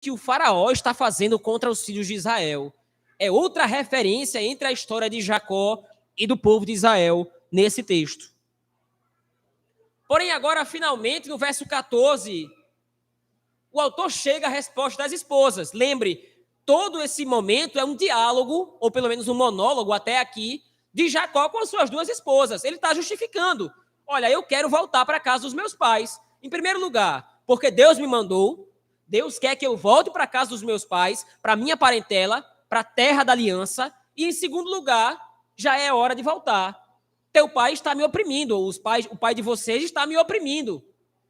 que o faraó está fazendo contra os filhos de Israel. É outra referência entre a história de Jacó e do povo de Israel nesse texto. Porém, agora, finalmente, no verso 14, o autor chega à resposta das esposas. Lembre, todo esse momento é um diálogo, ou pelo menos um monólogo até aqui, de Jacó com as suas duas esposas. Ele está justificando. Olha, eu quero voltar para a casa dos meus pais. Em primeiro lugar, porque Deus me mandou, Deus quer que eu volte para a casa dos meus pais, para a minha parentela, para a terra da aliança. E em segundo lugar, já é hora de voltar. Teu pai está me oprimindo, ou o pai de vocês está me oprimindo.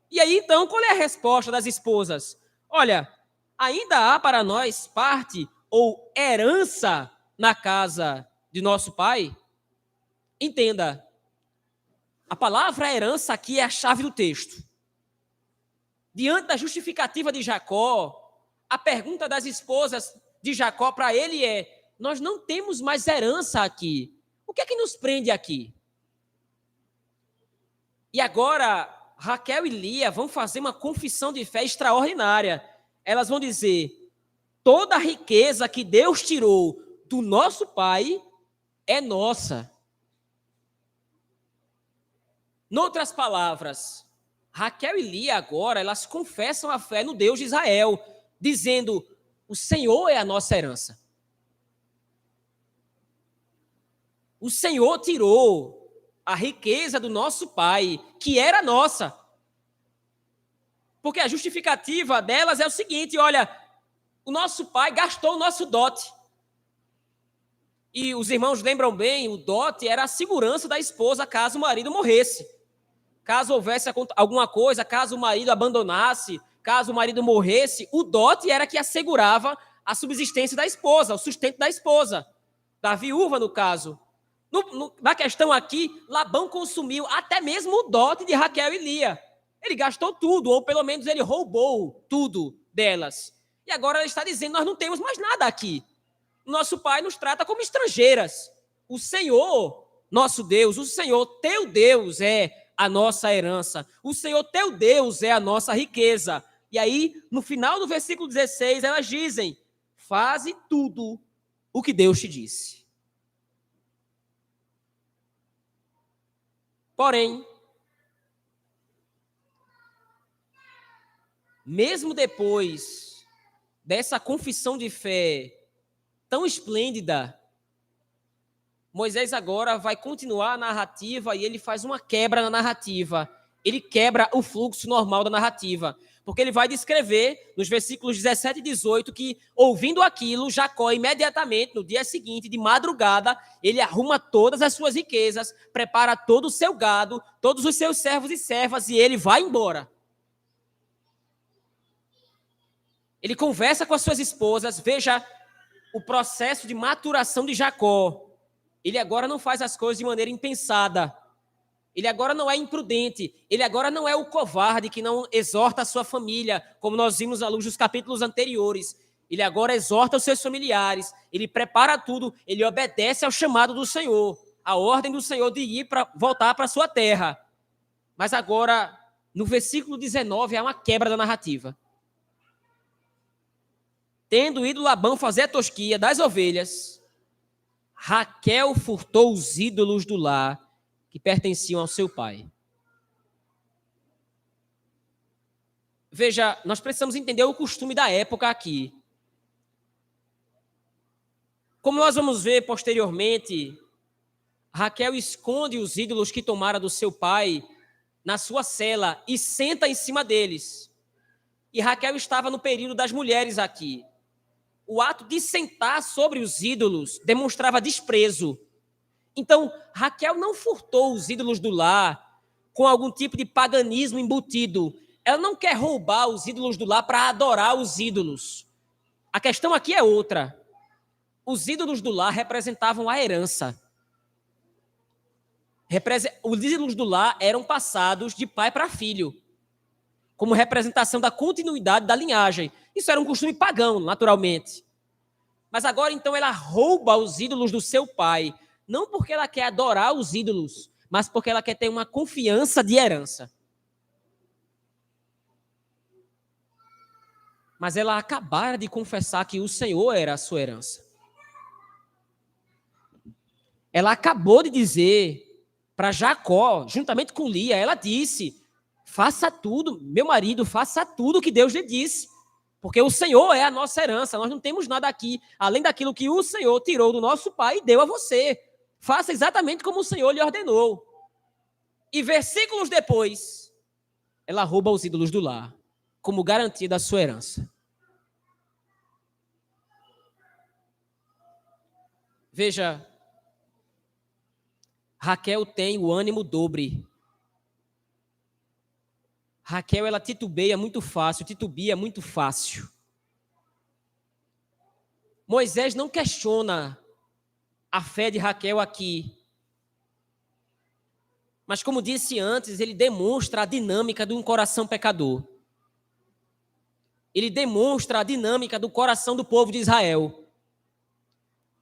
E aí, então, qual é a resposta das esposas? Olha, ainda há para nós parte ou herança na casa de nosso pai? Entenda, a palavra herança aqui é a chave do texto. Diante da justificativa de Jacó, a pergunta das esposas de Jacó para ele é: nós não temos mais herança aqui. O que é que nos prende aqui? E agora, Raquel e Lia vão fazer uma confissão de fé extraordinária. Elas vão dizer: toda a riqueza que Deus tirou do nosso pai é nossa. Noutras palavras, Raquel e Lia agora, elas confessam a fé no Deus de Israel, dizendo: o Senhor é a nossa herança. O Senhor tirou a riqueza do nosso pai, que era nossa. Porque a justificativa delas é o seguinte: olha, o nosso pai gastou o nosso dote. E os irmãos lembram bem, o dote era a segurança da esposa caso o marido morresse. Caso houvesse alguma coisa, caso o marido abandonasse, caso o marido morresse, o dote era que assegurava a subsistência da esposa, o sustento da esposa, da viúva, no caso. Na questão aqui, Labão consumiu até mesmo o dote de Raquel e Lia. Ele gastou tudo, ou pelo menos ele roubou tudo delas. E agora ele está dizendo: nós não temos mais nada aqui. Nosso pai nos trata como estrangeiras. O Senhor, nosso Deus, o Senhor, teu Deus, é a nossa herança. O Senhor, teu Deus, é a nossa riqueza. E aí, no final do versículo 16, elas dizem: faze tudo o que Deus te disse. Porém, mesmo depois dessa confissão de fé tão esplêndida, Moisés agora vai continuar a narrativa e ele faz uma quebra na narrativa. Ele quebra o fluxo normal da narrativa. Porque ele vai descrever, nos versículos 17 e 18, que, ouvindo aquilo, Jacó, imediatamente, no dia seguinte, de madrugada, ele arruma todas as suas riquezas, prepara todo o seu gado, todos os seus servos e servas, e ele vai embora. Ele conversa com as suas esposas, veja o processo de maturação de Jacó. Ele agora não faz as coisas de maneira impensada. Ele agora não é imprudente. Ele agora não é o covarde que não exorta a sua família, como nós vimos à luz dos capítulos anteriores. Ele agora exorta os seus familiares. Ele prepara tudo. Ele obedece ao chamado do Senhor, à ordem do Senhor de ir para voltar para a sua terra. Mas agora, no versículo 19, há uma quebra da narrativa. Tendo ido Labão fazer a tosquia das ovelhas, Raquel furtou os ídolos do lar que pertenciam ao seu pai. Veja, nós precisamos entender o costume da época aqui. Como nós vamos ver posteriormente, Raquel esconde os ídolos que tomara do seu pai na sua cela e senta em cima deles. E Raquel estava no período das mulheres aqui. O ato de sentar sobre os ídolos demonstrava desprezo. Então, Raquel não furtou os ídolos do lar com algum tipo de paganismo embutido. Ela não quer roubar os ídolos do lar para adorar os ídolos. A questão aqui é outra. Os ídolos do lar representavam a herança. Os ídolos do lar eram passados de pai para filho, como representação da continuidade da linhagem. Isso era um costume pagão, naturalmente. Mas agora, então, ela rouba os ídolos do seu pai, não porque ela quer adorar os ídolos, mas porque ela quer ter uma confiança de herança. Mas ela acabara de confessar que o Senhor era a sua herança. Ela acabou de dizer para Jacó, juntamente com Lia, ela disse: faça tudo, meu marido, faça tudo que Deus lhe disse, porque o Senhor é a nossa herança, nós não temos nada aqui, além daquilo que o Senhor tirou do nosso pai e deu a você. Faça exatamente como o Senhor lhe ordenou. E versículos depois, ela rouba os ídolos do lar, como garantia da sua herança. Veja, Raquel tem o ânimo dobre. Raquel, ela titubia muito fácil. Moisés não questiona a fé de Raquel aqui. Mas, como disse antes, ele demonstra a dinâmica de um coração pecador. Ele demonstra a dinâmica do coração do povo de Israel.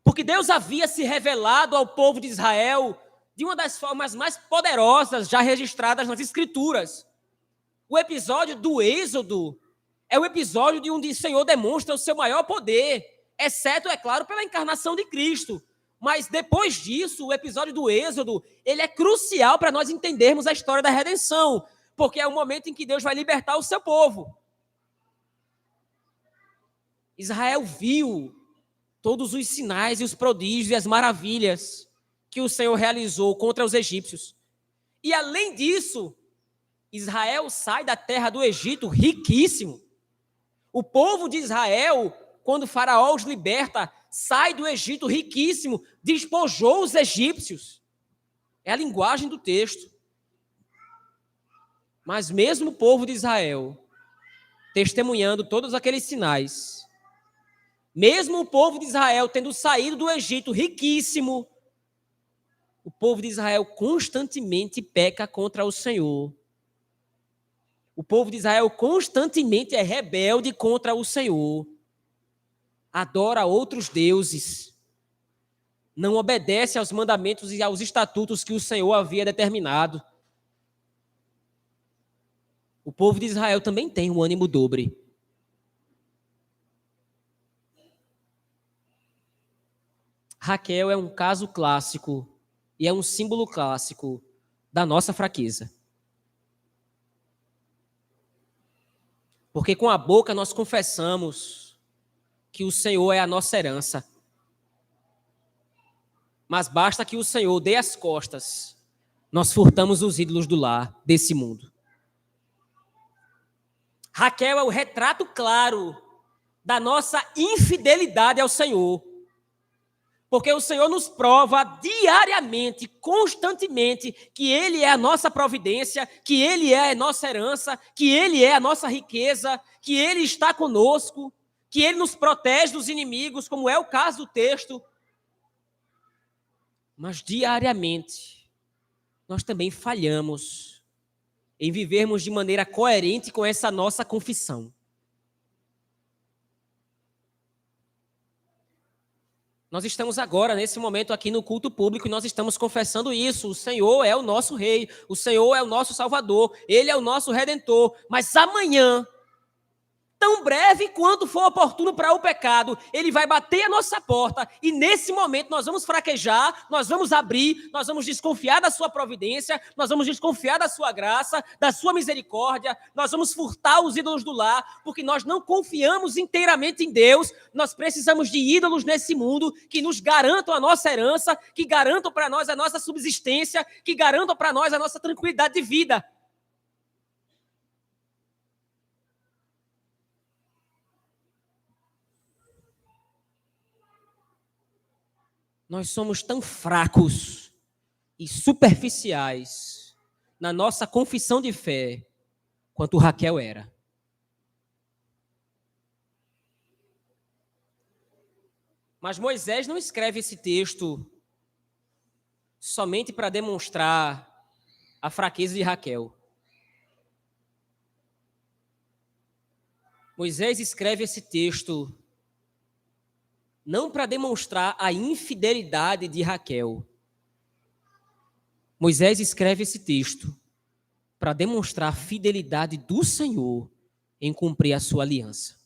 Porque Deus havia se revelado ao povo de Israel de uma das formas mais poderosas já registradas nas Escrituras. O episódio do Êxodo é o episódio de onde o Senhor demonstra o seu maior poder, exceto, é claro, pela encarnação de Cristo. Mas depois disso, o episódio do Êxodo, ele é crucial para nós entendermos a história da redenção, porque é o momento em que Deus vai libertar o seu povo. Israel viu todos os sinais e os prodígios e as maravilhas que o Senhor realizou contra os egípcios. E além disso, Israel sai da terra do Egito riquíssimo. O povo de Israel, quando Faraó os liberta, sai do Egito riquíssimo, despojou os egípcios. É a linguagem do texto. Mas mesmo o povo de Israel, testemunhando todos aqueles sinais, mesmo o povo de Israel tendo saído do Egito riquíssimo, o povo de Israel constantemente peca contra o Senhor. O povo de Israel constantemente é rebelde contra o Senhor. Adora outros deuses. Não obedece aos mandamentos e aos estatutos que o Senhor havia determinado. O povo de Israel também tem um ânimo dobre. Raquel é um caso clássico e é um símbolo clássico da nossa fraqueza. Porque com a boca nós confessamos que o Senhor é a nossa herança. Mas basta que o Senhor dê as costas, nós furtamos os ídolos do lar desse mundo. Raquel é o retrato claro da nossa infidelidade ao Senhor. Porque o Senhor nos prova diariamente, constantemente, que Ele é a nossa providência, que Ele é a nossa herança, que Ele é a nossa riqueza, que Ele está conosco, que Ele nos protege dos inimigos, como é o caso do texto. Mas diariamente, nós também falhamos em vivermos de maneira coerente com essa nossa confissão. Nós estamos agora, nesse momento aqui no culto público, e nós estamos confessando isso. O Senhor é o nosso Rei, o Senhor é o nosso Salvador, Ele é o nosso Redentor. Mas amanhã, tão breve quanto for oportuno para o pecado, ele vai bater a nossa porta e nesse momento nós vamos fraquejar, nós vamos abrir, nós vamos desconfiar da sua providência, nós vamos desconfiar da sua graça, da sua misericórdia, nós vamos furtar os ídolos do lar, porque nós não confiamos inteiramente em Deus, nós precisamos de ídolos nesse mundo que nos garantam a nossa herança, que garantam para nós a nossa subsistência, que garantam para nós a nossa tranquilidade de vida. Nós somos tão fracos e superficiais na nossa confissão de fé quanto Raquel era. Mas Moisés não escreve esse texto somente para demonstrar a fraqueza de Raquel. Moisés escreve esse texto não para demonstrar a infidelidade de Raquel. Moisés escreve esse texto para demonstrar a fidelidade do Senhor em cumprir a sua aliança.